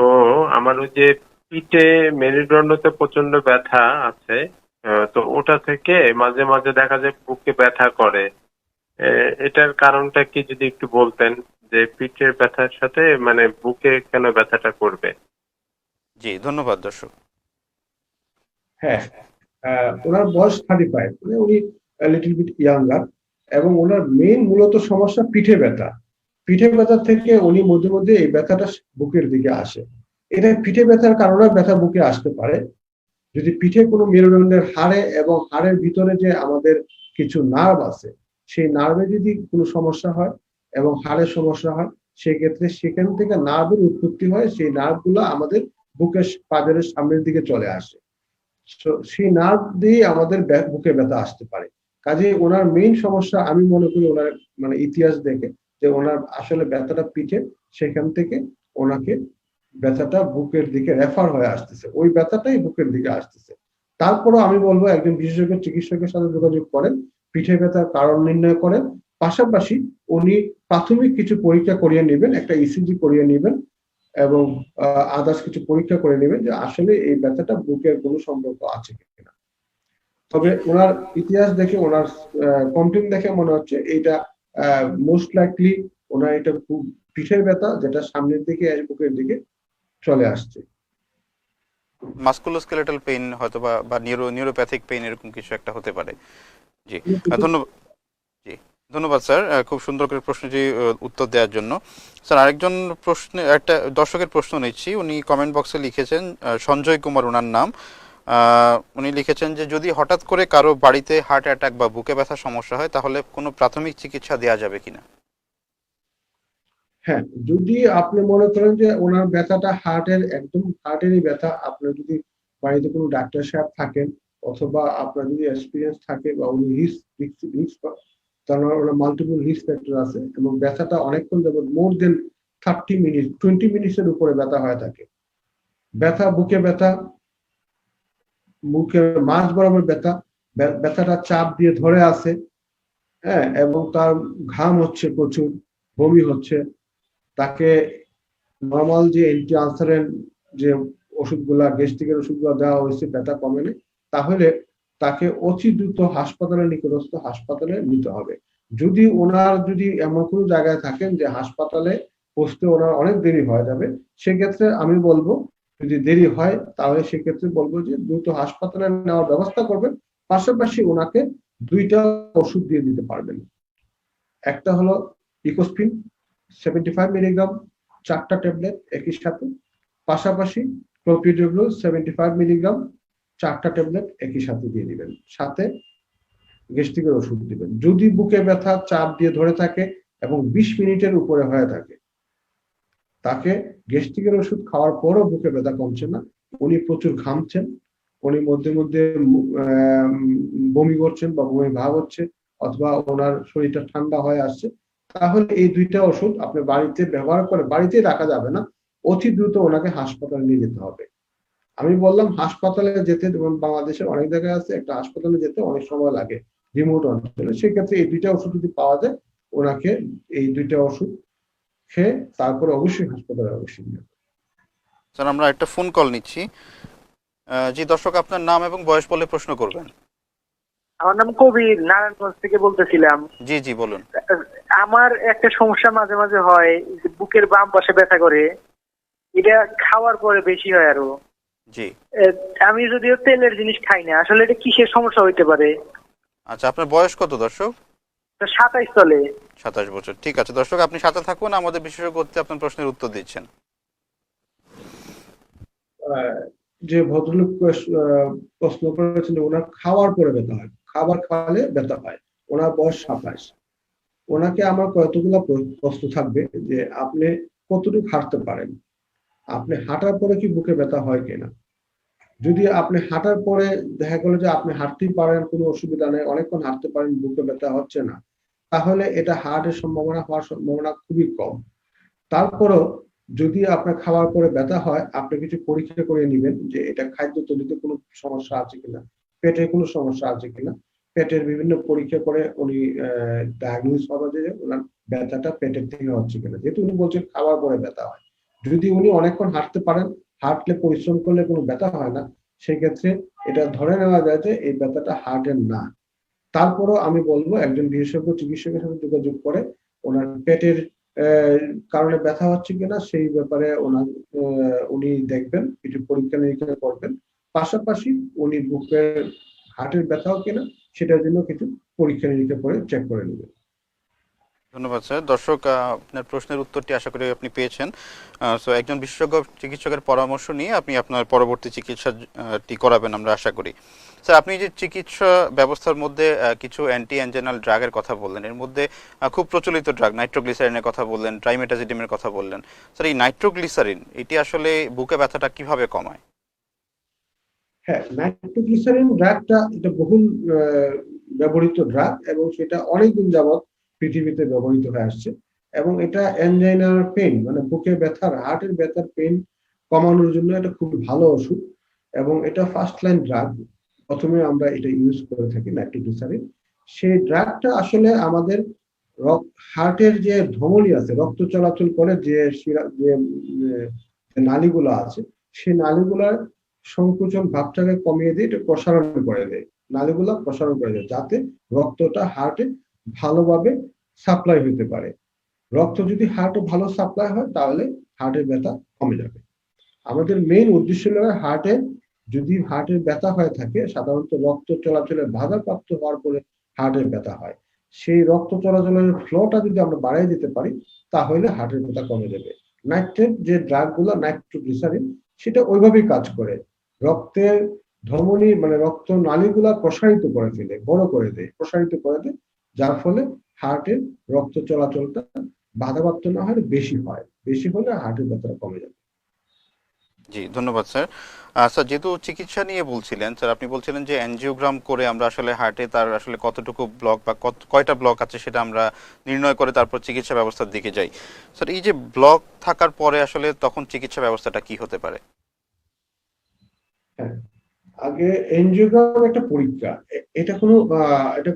আমার ওই যে পিঠে মেরুদণ্ডতে প্রচন্ড ব্যথা আছে, তো ওটা থেকে মাঝে মাঝে দেখা যায় বুকে ব্যথা করে। এটার কারণটা কি যদি একটু বলতেন, যে পিঠের ব্যথার সাথে মানে বুকে কেন ব্যথাটা করবে? জি ধন্যবাদ দর্শক। হ্যাঁ, ওনার বয়স 35, মানে উনি লিটল বিট ইয়াঙ্গার, এবং ওনার মেইন মূলত সমস্যা পিঠে ব্যথা। পিঠে ব্যথা থেকে উনি মধ্যে মধ্যে এই ব্যথাটা বুকের দিকে আসে। এটা পিঠে ব্যথার কারণে ব্যথা বুকে আসতে পারে। যদি পিঠে কোনো মেরুদণ্ডের হাড়ে এবং হাড়ের ভিতরে যে আমাদের কিছু নার্ভ আছে, সেই নার্ভে যদি কোনো সমস্যা হয় এবং হাড়ের সমস্যা হয়, সেক্ষেত্রে সেখান থেকে নার্ভের উৎপত্তি হয়, সেই নার্ভগুলো আমাদের বুকের পাঁজরের সামনের দিকে চলে আসে। সেই নার্ভ দিয়ে আমাদের বুকে ব্যথা আসতে পারে। কাজে ওনার মেইন সমস্যা আমি মনে করি ওনার মানে ইতিহাস দেখে যে ওনার আসলে ব্যথাটা পিঠে, সেখান থেকে ওনাকে ব্যথাটা বুকের দিকে রেফার হয়ে আসতেছে, ওই ব্যথাটাই বুকের দিকে আসতেছে। তারপরও আমি বলবো একজন বিশেষজ্ঞ চিকিৎসকের সাথে যোগাযোগ করেন, পিঠে ব্যথার কারণ নির্ণয় করেন, পাশাপাশি উনি প্রাথমিক কিছু পরীক্ষা করিয়ে নেবেন, একটা ইসিজি করিয়ে নেবেন এবং আদার্স কিছু পরীক্ষা করে নেবেন যে আসলে এই ব্যথাটা বুকের কোনো সম্পর্ক আছে কিনা। তবে ওনার ইতিহাস দেখে, ওনার কমপ্লেন দেখে মনে হচ্ছে এইটা মোস্ট লাইকলি ওনার এটা খুব পিঠের ব্যথা, যেটা সামনের দিকে বুকের দিকে চলে আসছে। মাস্কুলোস্কেলেটাল পেইন হয়তো বা নিউরোপ্যাথিক পেইন, এরকম কিছু একটা হতে পারে। জি ধন্যবাদ। জি ধন্যবাদ স্যার, খুব সুন্দর করে প্রশ্নটি উত্তর দেওয়ার জন্য। স্যার আরেকজন একটা দর্শকের প্রশ্ন নিচ্ছি। উনি কমেন্ট বক্সে লিখেছেন, সঞ্জয় কুমার ওনার নাম। উনি লিখেছেন যে যদি হঠাৎ করে কারো বাড়িতে হার্ট অ্যাটাক বা বুকে ব্যথার সমস্যা হয়, তাহলে কোনো প্রাথমিক চিকিৎসা দেওয়া যাবে কিনা? হ্যাঁ, যদি আপনি মনে করেন যে ওনার ব্যথাটা হার্টের, একদম হার্টেরই ব্যথা, আপনার যদি বাড়িতে কোনো ডাক্তার সাহেব থাকেন অথবা আপনার যদি এক্সপিরিয়েন্স থাকে বা উনি রিস্ক, তাহলে ওনার মাল্টিপল রিস্ক ফ্যাক্টর আছে এবং ব্যথাটা অনেকক্ষণ যাবত মোর দেন 30 মিনিট, 20 মিনিটের উপরে ব্যথা হয়ে থাকে। ব্যথা, বুকে ব্যথা, মুখের মাঝ বরাবর ব্যথা, ব্যথাটা চাপ দিয়ে ধরে আছে, হ্যাঁ, এবং তার ঘাম হচ্ছে প্রচুর, বমি হচ্ছে, তাকে নর্মাল যে অ্যান্টি আলসারেন্ট যে ওষুধগুলা, গ্যাস্ট্রিকের ওষুধগুলো দেওয়া হয়েছে, ব্যথা কমেনি, তাহলে তাকে অতি দ্রুত হাসপাতালে, নিকটস্থ হাসপাতালে নিতে হবে। যদি ওনার যদি এমন কোনো জায়গায় থাকেন যে হাসপাতালে পৌঁছতে ওনার অনেক দেরি হয়ে যাবে, সেক্ষেত্রে আমি বলবো, যদি দেরি হয় তাহলে সেক্ষেত্রে বলবো যে দ্রুত হাসপাতালে নেওয়ার ব্যবস্থা করবেন। পাশাপাশি ওনাকে 2টা ওষুধ দিয়ে দিতে পারবেন। একটা হলো ইকোস্প্রিন 75 মিলিগ্রাম, 4টা ট্যাবলেট একই সাথে, পাশাপাশি ক্লোপিডোগ্রাল 75 মিলিগ্রাম, 4টা ট্যাবলেট একই সাথে দিয়ে দিবেন, সাথে গ্যাস্ট্রিকের ওষুধ দিবেন। যদি বুকে ব্যথা চাপ দিয়ে ধরে থাকে এবং 20 মিনিটের উপরে হয়ে থাকে, তাকে গ্যাস্ট্রিকের ওষুধ খাওয়ার পরও বুকে ব্যথা কমছে না, উনি প্রচুর ঘামছেন, উনি মধ্যে মধ্যে বমি করছেন বা বমি ভাব হচ্ছে, অথবা ওনার শরীরটা ঠান্ডা হয়ে আসছে, তাহলে এই দুইটা ওষুধ আপনি বাড়িতে ব্যবহার করে বাড়িতেই রাখা যাবে না, অতি দ্রুত ওনাকে হাসপাতালে নিয়ে যেতে হবে। আমি বললাম হাসপাতালে যেতে, যেমন বাংলাদেশের অনেক জায়গায় আছে একটা হাসপাতালে যেতে অনেক সময় লাগে রিমোট অঞ্চলে, সেক্ষেত্রে এই দুইটা ওষুধ যদি পাওয়া যায় ওনাকে এই দুইটা ওষুধ খেয়ে তারপরে অবশ্যই হাসপাতালে অবশ্যই নিয়ে যাবে। স্যার আমরা একটা ফোন কল নিচ্ছি। জি দর্শক, আপনার নাম এবং বয়স বলে প্রশ্ন করবেন। আমার নাম কবির, নারায়ণগঞ্জ থেকে বলতেছিলাম। জি জি বলুন। আমার একটা সমস্যা মাঝে মাঝে হয়, যে বুকের বাম পাশে ব্যথা করে, এটা খাওয়ার পরে বেশি হয় আরো। জি আমি যদিও তেলের জিনিস খাই না, আসলে এটা কিসের সমস্যা হইতে পারে? আচ্ছা, আপনার বয়স কত দর্শক? 27 চলে। 27 বছর। ঠিক আছে দর্শক, আপনি সাথে থাকুন, আমাদের বিশেষজ্ঞ আপনার প্রশ্নের উত্তর দিচ্ছেন। যে ভদ্রলোক প্রশ্ন করেছেন যে ওনার খাওয়ার পরে ব্যথা হয়, খাবার খাওয়ালে ব্যথা হয়, ওনার বয়স 27। ওনাকে আমার কতগুলো প্রশ্ন থাকবে যে আপনি কতটুকু হাঁটতে পারেন, আপনি হাঁটার পরে কি বুকে ব্যথা হয় কিনা। যদি আপনি হাঁটার পরে দেখা গেল যে আপনি হাঁটতেই পারেন, কোনো অসুবিধা নেই, অনেকক্ষণ হাঁটতে পারেন, বুকে ব্যথা হচ্ছে না, তাহলে এটা হার্টের সম্ভাবনা হওয়ার সম্ভাবনা খুবই কম। তারপরও যদি আপনার খাওয়ার পরে ব্যথা হয়, আপনি কিছু পরীক্ষা করে নেবেন যে এটা খাদ্যতলিতে কোনো সমস্যা আছে কিনা, পেটে কোনো সমস্যা আছে কিনা। পেটের বিভিন্ন পরীক্ষা করে উনি ডায়াগনোস হবে যে ওনার ব্যথাটা পেটের থেকে হচ্ছে কিনা, যেহেতু উনি বলছেন খাওয়ার পরে ব্যথা হয়। যদি উনি অনেকক্ষণ হাঁটতে পারেন, হাঁটলে পরিশ্রম করলে কোনো ব্যথা হয় না, সেক্ষেত্রে এটা ধরে নেওয়া যায় যে এই ব্যথাটা হার্টের না। তারপরও আমি বলবো একজন বিশেষজ্ঞ চিকিৎসকের সাথে যোগাযোগ করে ওনার পেটের কারণে ব্যথা হচ্ছে কিনা সেই ব্যাপারে উনি দেখবেন, কিছু পরীক্ষা নিরীক্ষা করবেন। পাশাপাশি উনি বুকের হার্টের ব্যথাও কিনা সেটার জন্য কিছু পরীক্ষা নিরীক্ষা করে চেক করে নেবেন। ধন্যবাদ স্যার। দর্শক, আপনার প্রশ্নের উত্তরটি আশা করি আপনি পেয়েছেন। সো একজন বিশেষজ্ঞ চিকিৎসকের পরামর্শ নিয়ে আপনি আপনার পরবর্তী চিকিৎসাটি করাবেন আমরা আশা করি। স্যার, আপনি যে চিকিৎসা ব্যবস্থার মধ্যে কিছু অ্যান্টি অ্যাঞ্জেনাল ড্রাগের কথা বললেন, এর মধ্যে খুব প্রচলিত ড্রাগ নাইট্রোগ্লিসারিনের কথা বললেন, ট্রাইমেটাজিডিমের কথা বললেন। স্যার, এই নাইট্রোগ্লিসারিন এটি আসলে বুকে ব্যথাটা কিভাবে কমায়? হ্যাঁ, নাইট্রোগ্লিসারিন ড্রাগটা এটা বহুল ব্যবহৃত ড্রাগ এবং সেটা অনেকদিন যাবৎ পৃথিবীতে ব্যবহৃত হয়ে আসছে। এবং এটা অ্যানজাইনার পেইন মানে বুকে ব্যথার, হার্টের ব্যথার পেইন কমানোর জন্য এটা খুব ভালো ওষুধ। এবং এটা ফার্স্ট লাইন ড্রাগ, প্রথমে আমরা এটা ইউজ করে থাকি নাইট্রোগ্লিসারিন। সেই ড্রাগটা আসলে আমাদের হার্টের যে ধমনী আছে, রক্ত চলাচল করে যে নালীগুলো আছে, সেই নালীগুলার সংকোচন ভাবটাকে কমিয়ে দিয়ে এটা প্রসারণ করে দেয়, নালীগুলা প্রসারণ করে দেয়, যাতে রক্তটা হার্টে ভালোভাবে সাপ্লাই হতে পারে। রক্ত যদি হার্টে ভালো সাপ্লাই হয় তাহলে হার্টের ব্যথা কমে যাবে। আমাদের মেইন উদ্দেশ্য হলো হার্টে যদি হার্টের ব্যথা হয়ে থাকে, সাধারণত রক্ত চলাচলে বাধাপ্রাপ্ত হওয়ার পরে হার্টের ব্যথা হয়। সেই রক্ত চলাচলের ফ্লোটা যদি আমরা বাড়িয়ে দিতে পারি তাহলে হার্টের ব্যথা কমে যাবে। নাইট্রেট যে ড্রাগ গুলো নাইট্রোগ্লিসারিন সেটা ওইভাবেই কাজ করে, রক্তের ধমনী মানে রক্ত নালীগুলা প্রসারিত করে ফেলে, বড় করে দেয়, প্রসারিত করে দেয়, যার ফলে হার্টের রক্ত চলাচলটা বাধাপ্রাপ্ত না হয়, বেশি হয়, বেশি হলে হার্টের ব্যথাটা কমে যাবে। জি ধন্যবাদ স্যার। স্যার, যেহেতু চিকিৎসা নিয়ে বলছিলেন, স্যার আপনি বলছিলেন যে অ্যানজিওগ্রাম করে আমরা আসলে হার্টে তার আসলে কতটুকু ব্লক বা কয়টা ব্লক আছে সেটা আমরা নির্ণয় করে তারপর চিকিৎসা ব্যবস্থার দিকে যাই। স্যার, এই যে ব্লক থাকার পরে আসলে তখন চিকিৎসা ব্যবস্থাটা কি হতে পারে? হ্যাঁ, আগে এনজিওগ্রাম একটা পরীক্ষা, এটা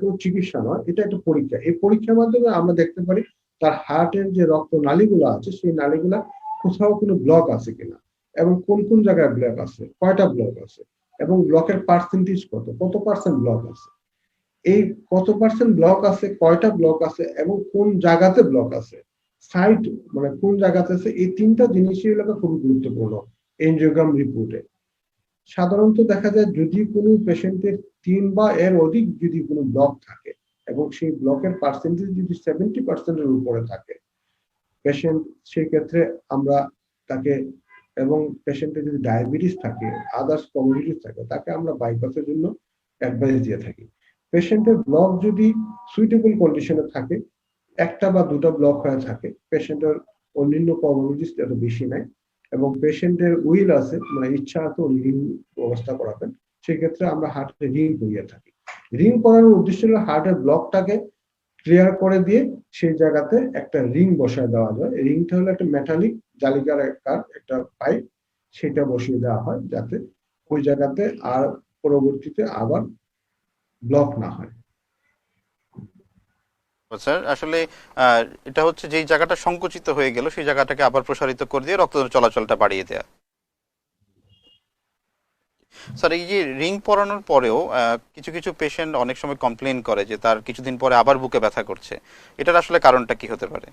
কোনো চিকিৎসা নয়, এটা একটা পরীক্ষা। এই পরীক্ষার মাধ্যমে আমরা দেখতে পারি তার হার্টের যে রক্ত নালীগুলো আছে সেই নালীগুলা কোথাও কোনো ব্লক আছে কিনা, এবং কোন কোন জায়গায় ব্লক আছে, কয়টা ব্লক আছে, এবং ব্লকের পার্সেন্টেজ কত, কত পার্সেন্ট ব্লক আছে। এই কত পার্সেন্ট ব্লক আছে, কয়টা ব্লক আছে, এবং কোন জায়গাতে ব্লক আছে, সাইট মানে কোন জায়গাতে আছে, এই তিনটা জিনিসই হলো খুবই গুরুত্বপূর্ণ এনজিওগ্রাম রিপোর্টে। সাধারণত দেখা যায় যদি কোনো পেশেন্টের 3 বা এর অধিক যদি কোনো ব্লক থাকে এবং সেই ব্লকের পার্সেন্টেজ যদি 70% উপরে থাকে, পেশেন্ট সেই ক্ষেত্রে আমরা তাকে, এবং পেশেন্টের যদি ডায়াবেটিস থাকে, আদার্স কমোডিটিস থাকে, তাকে আমরা বাইপাসের জন্য অ্যাডভাইস দিয়ে থাকি। পেশেন্টের ব্লক যদি সুইটেবল কন্ডিশনে থাকে, একটা বা দুটো ব্লক হয়ে থাকে, পেশেন্টের অন্যান্য কমোডিটিস এত বেশি নাই, এবং পেশেন্টের উইল আছে মানে ইচ্ছা আছে উনি রিং ব্যবস্থা করাবেন, সেক্ষেত্রে আমরা হার্টে রিং করিয়ে থাকি। রিং করানোর উদ্দেশ্য হলো হার্টের ব্লকটাকে ক্লিয়ার করে দিয়ে সেই জায়গাতে একটা রিং বসায় দেওয়া যায়। রিংটা হলো একটা মেটালিক জালিকার একটা পাইপ, সেটা বসিয়ে দেওয়া হয় যাতে ওই জায়গাতে আর পরবর্তীতে আবার ব্লক না হয়। স্যার আসলে আহ, এটা হচ্ছে যেই জায়গাটা সংকুচিত হয়ে গেল সেই জায়গাটাকে আবার প্রসারিত করে দিয়ে রক্ত চলাচলটা বাড়িয়ে দেয়া। স্যার এই যে রিং পরানোর পরেও কিছু কিছু পেশেন্ট অনেক সময় কমপ্লেন করে যে তার কিছুদিন পরে আবার বুকে ব্যথা করছে, এটার আসলে কারণটা কি হতে পারে?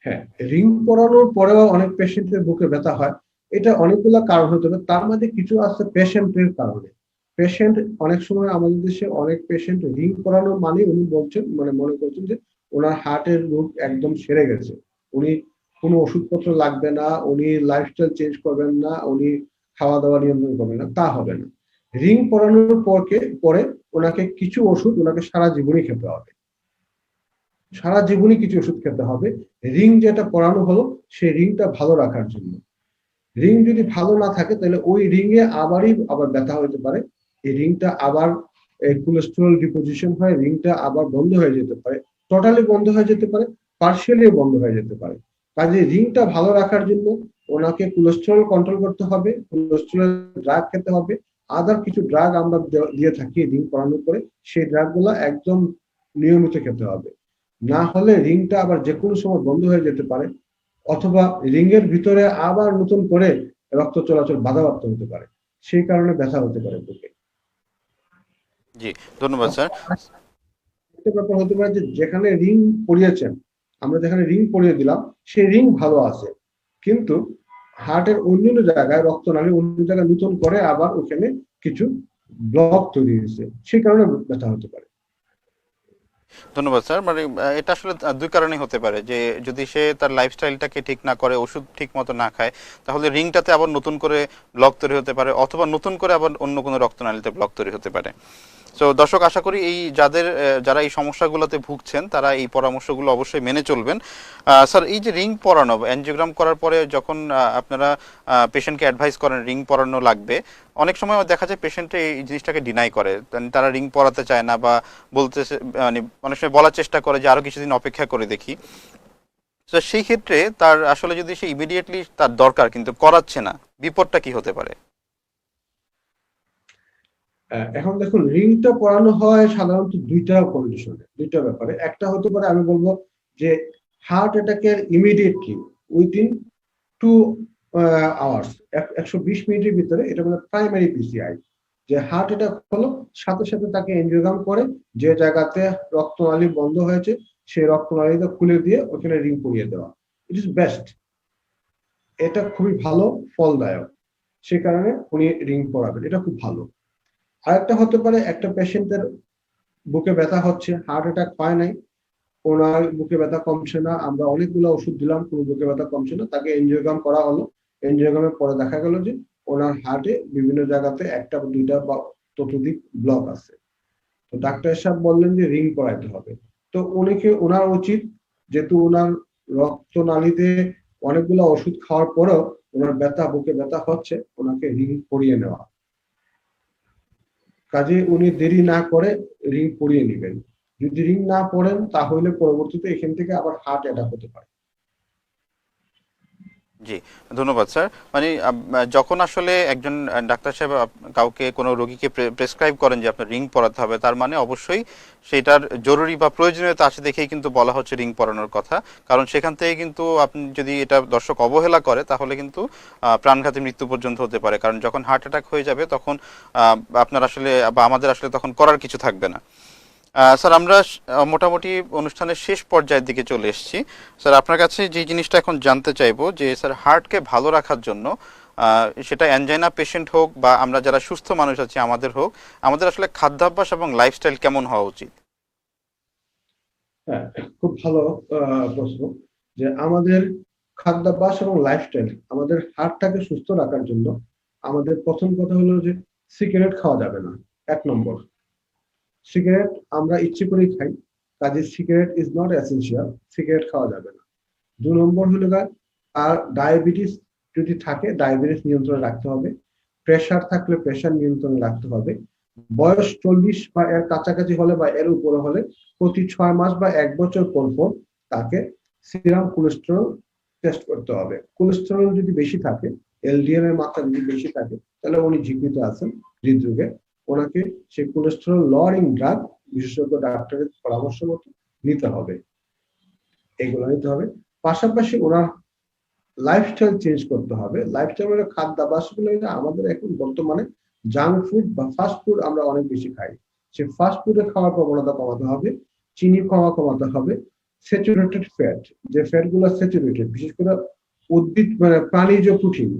হ্যাঁ, রিং পরানোর পরেও অনেক পেশেন্টের বুকে ব্যথা হয়। এটা অনেকগুলো কারণ হতে পারে, তার মধ্যে কিছু আছে পেশেন্টের কারণে। পেশেন্ট অনেক সময় আমাদের দেশে অনেক পেশেন্ট রিং পরানো মানে উনি বলছেন, মানে মনে করছেন যে ওনার হার্টের রোগ একদম সেরে গেছে, উনি কোনো ওষুধপত্র লাগবে না, উনি লাইফস্টাইল চেঞ্জ করবেন না, উনি খাওয়া দাওয়া নিয়ন্ত্রণ করবেন না, তা হবে না। রিং পরানোর পরে ওনাকে কিছু ওষুধ ওনাকে সারা জীবনই খেতে হবে, সারা জীবনই কিছু ওষুধ খেতে হবে। রিং যেটা পরানো হলো সেই রিংটা ভালো রাখার জন্য। রিং যদি ভালো না থাকে তাহলে ওই রিং এ আবার ব্যথা হতে পারে, এই রিংটা আবার কোলেস্টেরল ডিপোজিশন হয়, রিংটা আবার বন্ধ হয়ে যেতে পারে, টোটালি বন্ধ হয়ে যেতে পারে, পার্শিয়ালি বন্ধ হয়ে যেতে পারে। কাজে রিংটা ভালো রাখার জন্য ওনাকে কোলেস্টেরল কন্ট্রোল করতে হবে, কোলেস্টেরল ড্রাগ খেতে হবে। আদার কিছু ড্রাগ আমরা দিয়ে থাকি রিং পরানোর পরে, সেই ড্রাগ গুলা একদম নিয়মিত খেতে হবে। না হলে রিংটা আবার যে কোনো সময় বন্ধ হয়ে যেতে পারে, অথবা রিং এর ভিতরে আবার নতুন করে রক্ত চলাচল বাধাপ্রাপ্ত হতে পারে, সেই কারণে ব্যথা হতে পারে বুকে। জি, ধন্যবাদ স্যার। একটা ব্যাপার হতে পারে যে যেখানে রিং পরিয়েছেন, আমরা যেখানে রিং পরিয়ে দিলাম সেই রিং ভালো আছে, কিন্তু হার্টের অন্যান্য জায়গায় রক্তনালী অন্য জায়গায় নতুন করে আবার ওখানে কিছু ব্লক তৈরি হয়েছে, সেই কারণে ব্যথা হতে পারে। ধন্যবাদ স্যার। মানে এটা আসলে দুই কারণে হতে পারে, যে যদি সে তার লাইফস্টাইলটাকে ঠিক না করে, ওষুধ ঠিক মতো না খায়, তাহলে রিংটাতে আবার নতুন করে ব্লক তৈরি হতে পারে, অথবা নতুন করে আবার অন্য কোনো রক্তনালীতে ব্লক তৈরি হতে পারে। তো দর্শক, আশা করি এই যারা এই সমস্যাগুলোতে ভুগছেন তারা এই পরামর্শগুলো অবশ্যই মেনে চলবেন। স্যার এই যে রিং পরানো, অ্যানজিওগ্রাম করার পরে যখন আপনারা পেশেন্টকে অ্যাডভাইস করেন রিং পরানো লাগবে, অনেক সময় দেখা যায় পেশেন্টে এই জিনিসটাকে ডিনাই করে, তারা রিং পরাতে চায় না, বা বলতে মানে অনেক সময় বলার চেষ্টা করে যে আরো কিছুদিন অপেক্ষা করে দেখি। তো সেই ক্ষেত্রে তার আসলে যদি সে ইমিডিয়েটলি তার দরকার কিন্তু করাচ্ছে না, বিপদটা কি হতে পারে? এখন দেখুন, রিংটা পরানো হয় সাধারণত দুইটা কন্ডিশনে, দুইটা ব্যাপারে। একটা হতে পারে আমি বলবো যে হার্ট অ্যাটাকের ইমিডিয়েটলি উইদিন 2 আওয়ার্স, 120 মিনিটের ভিতরে, এটা বলে প্রাইমারি পিসিআই। যে হার্ট অ্যাটাক হলো, সাথে সাথে তাকে এনজিওগ্রাম করে যে জায়গাতে রক্তনালী বন্ধ হয়েছে সেই রক্তনালীটা খুলে দিয়ে ওখানে রিং পরিয়ে দেওয়া, ইট ইজ বেস্ট। এটা খুবই ভালো, ফলদায়ক, সে কারণে উনি রিং পরাবেন, এটা খুব ভালো। আরেকটা হতে পারে একটা পেশেন্টের বুকে ব্যথা হচ্ছে, হার্ট অ্যাটাক পায় নাই, ওনার বুকে ব্যথা কমছে না, আমরা অনেকগুলো ওষুধ দিলাম, কোনো বুকে ব্যথা কমছে না, তাকে এনজিওগ্রাম করা হলো। এনজিওগ্রামের পরে দেখা গেল যে ওনার হার্টে বিভিন্ন জায়গাতে একটা বা দুইটা বা ততোধিক ব্লক আছে। তো ডাক্তার সাহেব বললেন যে রিং পরাইতে হবে। তো ওনার উচিত, যেহেতু ওনার রক্তনালীতে অনেকগুলো ওষুধ খাওয়ার পরেও ওনার বুকে ব্যথা হচ্ছে, ওনাকে রিং পরিয়ে নেওয়া। কাজে উনি দেরি না করে রিং পরিয়ে নেবেন। যদি রিং না পরেন তাহলে পরবর্তীতে এখান থেকে আবার হার্ট অ্যাটাক হতে পারে। জি, ধন্যবাদ স্যার। মানে যখন আসলে একজন ডাক্তার সাহেব কাউকে, কোনো রোগীকে প্রেসক্রাইব করেন যে আপনার রিং পরাতে হবে, তার মানে অবশ্যই সেটার জরুরি বা প্রয়োজনীয়তা আছে দেখেই কিন্তু বলা হচ্ছে রিং পরানোর কথা। কারণ সেখান থেকে কিন্তু আপনি যদি এটা দর্শক অবহেলা করে তাহলে কিন্তু প্রাণঘাতী মৃত্যু পর্যন্ত হতে পারে। কারণ যখন হার্ট অ্যাটাক হয়ে যাবে তখন আপনার আসলে বা আমাদের আসলে তখন করার কিছু থাকবে না। স্যার আমরা মোটামুটি অনুষ্ঠানের শেষ পর্যায়ের দিকে চলে এসেছি। স্যার আপনার কাছে যে জিনিসটা এখন জানতে চাইবো যে স্যার হার্টকে ভালো রাখার জন্য, সেটা অ্যানজাইনা পেশেন্ট হোক বা আমরা যারা সুস্থ মানুষ আছি আমাদের হোক, আমাদের আসলে খাদ্যাভ্যাস এবং লাইফস্টাইল কেমন হওয়া উচিত? হ্যাঁ, খুব ভালো প্রশ্ন। যে আমাদের খাদ্যাভ্যাস এবং লাইফস্টাইল আমাদের হার্টটাকে সুস্থ রাখার জন্য আমাদের প্রথম কথা হলো যে সিগারেট খাওয়া যাবে না। 1 নম্বর, সিগারেট আমরা ইচ্ছে করেই খাই, কাজে cigarette is not essential, cigarette খাওয়া যাবে না। 2 নম্বর হলো আর ডায়াবেটিস যদি থাকে ডায়াবেটিস নিয়ন্ত্রণে রাখতে হবে, প্রেশার থাকলে প্রেশার নিয়ন্ত্রণে রাখতে হবে। বয়স 40 বা এর কাছাকাছি হলে বা এর উপরে হলে প্রতি 6 মাস বা 1 বছর পর পর তাকে সিরাম কোলেস্টেরল টেস্ট করতে হবে। কোলেস্টেরল যদি বেশি থাকে, এলডিএল এর মাত্রা যদি বেশি থাকে, তাহলে উনি ঝুঁকিতে আছেন হৃদরোগে। ওনাকে সেই কোলেস্টেরল লওয়ারিং ড্রাগ বিশেষজ্ঞ ডাক্তারের পরামর্শ মতো নিতে হবে, এগুলো নিতে হবে। পাশাপাশি ওনার লাইফস্টাইল চেঞ্জ করতে হবে। লাইফস্টাইল মানে খাদ্যাভ্যাস গুলো আমাদের এখন বর্তমানে জাঙ্ক ফুড বা ফাস্ট ফুড আমরা অনেক বেশি খাই। সেই ফাস্ট ফুডের খাওয়ার প্রবণতা কমাতে হবে, চিনি খাওয়া কমাতে হবে, স্যাচুরেটেড ফ্যাট, যে ফ্যাট গুলো স্যাচুরেটেড, বিশেষ করে উদ্ভিদ মানে প্রাণীজ প্রোটিন,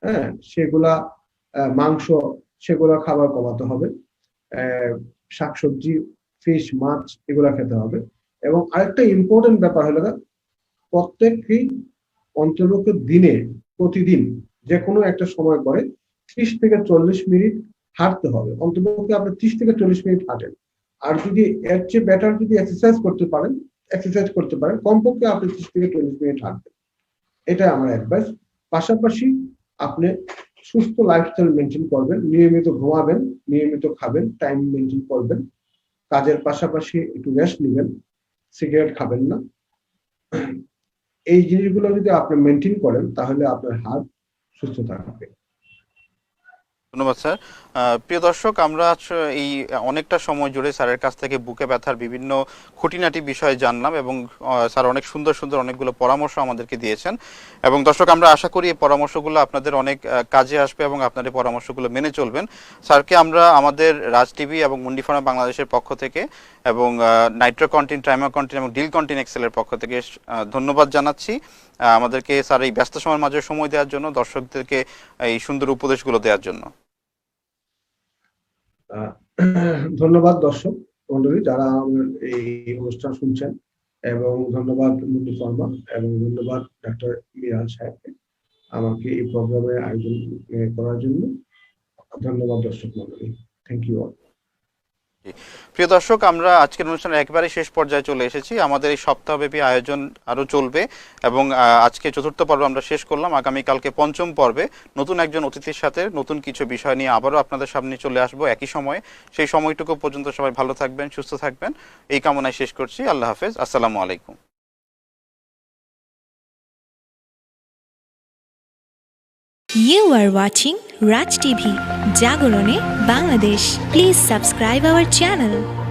হ্যাঁ সেগুলা, মাংস, সেগুলা খাবার কমাতে হবে। শাকসবজি, ফিশ, মাছ এগুলা খেতে হবে। এবং আরেকটা ইম্পর্টেন্ট ব্যাপার হলো প্রত্যেকই অন্তর্ভুক্ত দিনে প্রতিদিন যে কোনো একটা সময় করে 30 থেকে 40 মিনিট হাঁটতে হবে। অন্তর্ভুক্ত আপনি 30 থেকে 40 মিনিট হাঁটেন। আর যদি এর চেয়ে বেটার যদি এক্সারসাইজ করতে পারেন কমপক্ষে আপনি 30 থেকে 40 মিনিট হাঁটবেন, এটা আমার অ্যাডভাইস। পাশাপাশি আপনি সুস্থ লাইফস্টাইল মেনটেন করবেন, নিয়মিত ঘুমাবেন, নিয়মিত খাবেন, টাইম মেনটেন করবেন, কাজের পাশাপাশি একটু রেস্ট নেবেন, সিগারেট খাবেন না। এই জিনিসগুলো যদি আপনি মেনটেন করেন তাহলে আপনার হার্ট সুস্থ থাকবে। ধন্যবাদ স্যার। প্রিয় দর্শক, আমরা এই অনেকটা সময় জুড়ে স্যারের কাছ থেকে বুকে ব্যথার বিভিন্ন খুঁটিনাটি বিষয় জানলাম এবং স্যার অনেক সুন্দর সুন্দর অনেকগুলো পরামর্শ আমাদেরকে দিয়েছেন। এবং দর্শক, আমরা আশা করি এই পরামর্শগুলো আপনাদের অনেক কাজে আসবে এবং আপনাদের পরামর্শগুলো মেনে চলবেন। স্যারকে আমরা আমাদের রাজ টিভি এবং মুন্ডি ফার্মা বাংলাদেশের পক্ষ থেকে এবং নাইট্রোকন্টিন, ট্রাইমাকন্টিন এবং ডিলকন্টিন এক্সেলের পক্ষ থেকে ধন্যবাদ জানাচ্ছি আমাদেরকে স্যার এই ব্যস্ত সময়ের মাঝে সময় দেওয়ার জন্য, দর্শকদেরকে এই সুন্দর উপদেশগুলো দেওয়ার জন্য। ধন্যবাদ দর্শক মন্ডলী যারা এই অনুষ্ঠান শুনছেন, এবং ধন্যবাদ মুন্ডি ফার্মা এবং ধন্যবাদ ডাক্তার মিরাজ সাহেবকে আমাকে এই প্রোগ্রামে আয়োজন করার জন্য। ধন্যবাদ দর্শক মন্ডলী, থ্যাংক ইউ অল। প্রিয় দর্শক, আমরা আজকের অনুষ্ঠানের একেবারে শেষ পর্যায়ে চলে এসেছি। আমাদের এই সপ্তাহব্যাপী আয়োজন আরও চলবে এবং আজকে চতুর্থ পর্ব আমরা শেষ করলাম। আগামীকালকে পঞ্চম পর্বে নতুন একজন অতিথির সাথে নতুন কিছু বিষয় নিয়ে আবারও আপনাদের সামনে চলে আসবো একই সময়ে। সেই সময়টুকু পর্যন্ত সবাই ভালো থাকবেন, সুস্থ থাকবেন, এই কামনায় শেষ করছি। আল্লাহ হাফেজ, আসসালামু আলাইকুম। You are watching Raj TV, Jagorone, Bangladesh. Please subscribe our channel.